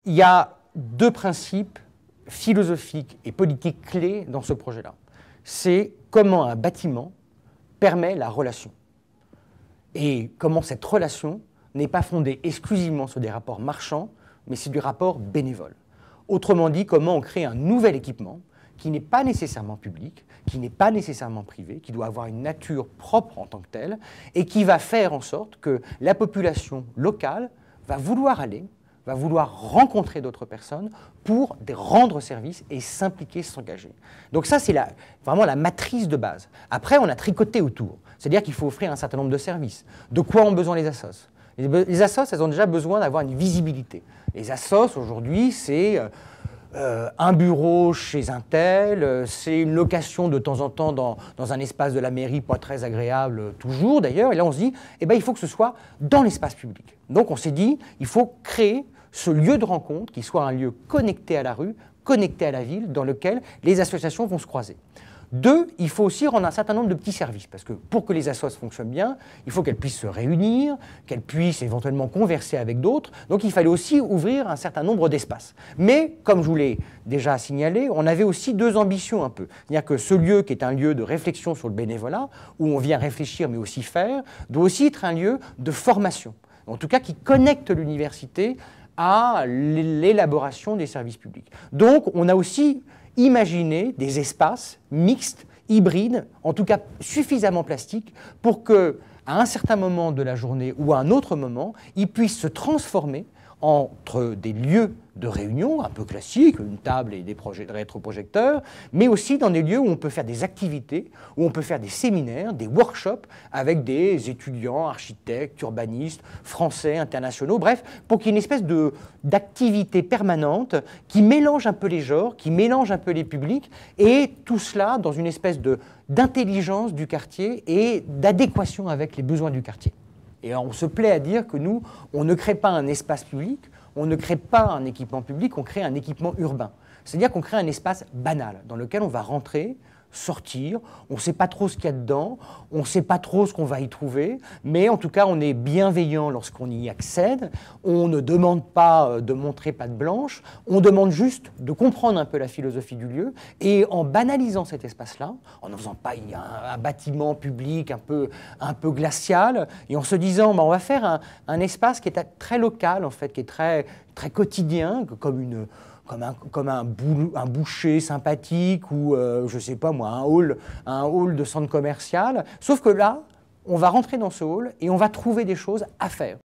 Il y a deux principes philosophiques et politiques clés dans ce projet-là. C'est comment un bâtiment permet la relation et comment cette relation n'est pas fondée exclusivement sur des rapports marchands, mais c'est du rapport bénévole. Autrement dit, comment on crée un nouvel équipement qui n'est pas nécessairement public, qui n'est pas nécessairement privé, qui doit avoir une nature propre en tant que telle, et qui va faire en sorte que la population locale va vouloir aller, va vouloir rencontrer d'autres personnes pour rendre service et s'impliquer, s'engager. Donc ça, c'est vraiment la matrice de base. Après, on a tricoté autour. C'est-à-dire qu'il faut offrir un certain nombre de services. De quoi ont besoin les assos? Les assos, elles ont déjà besoin d'avoir une visibilité. Les assos, aujourd'hui, c'est un bureau chez un tel, c'est une location de temps en temps dans un espace de la mairie, pas très agréable toujours d'ailleurs. Et là, on se dit, eh ben, il faut que ce soit dans l'espace public. Donc on s'est dit, il faut créer ce lieu de rencontre qui soit un lieu connecté à la rue, connecté à la ville, dans lequel les associations vont se croiser. Deux, il faut aussi rendre un certain nombre de petits services, parce que pour que les assos fonctionnent bien, il faut qu'elles puissent se réunir, qu'elles puissent éventuellement converser avec d'autres, donc il fallait aussi ouvrir un certain nombre d'espaces. Mais, comme je vous l'ai déjà signalé, on avait aussi deux ambitions un peu. C'est-à-dire que ce lieu qui est un lieu de réflexion sur le bénévolat, où on vient réfléchir mais aussi faire, doit aussi être un lieu de formation, en tout cas qui connecte l'université à l'élaboration des services publics. Donc on a aussi imaginé des espaces mixtes, hybrides, en tout cas suffisamment plastiques, pour qu'à un certain moment de la journée ou à un autre moment, ils puissent se transformer entre des lieux de réunion un peu classiques, une table et des rétroprojecteurs, mais aussi dans des lieux où on peut faire des activités, où on peut faire des séminaires, des workshops avec des étudiants, architectes, urbanistes, français, internationaux, bref, pour qu'il y ait une espèce d'activité permanente qui mélange un peu les genres, qui mélange un peu les publics, et tout cela dans une espèce d'intelligence du quartier et d'adéquation avec les besoins du quartier. Et on se plaît à dire que nous, on ne crée pas un espace public, on ne crée pas un équipement public, on crée un équipement urbain. C'est-à-dire qu'on crée un espace banal dans lequel on va rentrer, sortir, on ne sait pas trop ce qu'il y a dedans, on ne sait pas trop ce qu'on va y trouver, mais en tout cas on est bienveillant lorsqu'on y accède, on ne demande pas de montrer patte blanche, on demande juste de comprendre un peu la philosophie du lieu, et en banalisant cet espace-là, en ne faisant pas un bâtiment public un peu glacial, et en se disant on va faire un espace qui est très local en fait, qui est très quotidien, comme un boucher sympathique ou, je ne sais pas moi, un hall de centre commercial. Sauf que là, on va rentrer dans ce hall et on va trouver des choses à faire.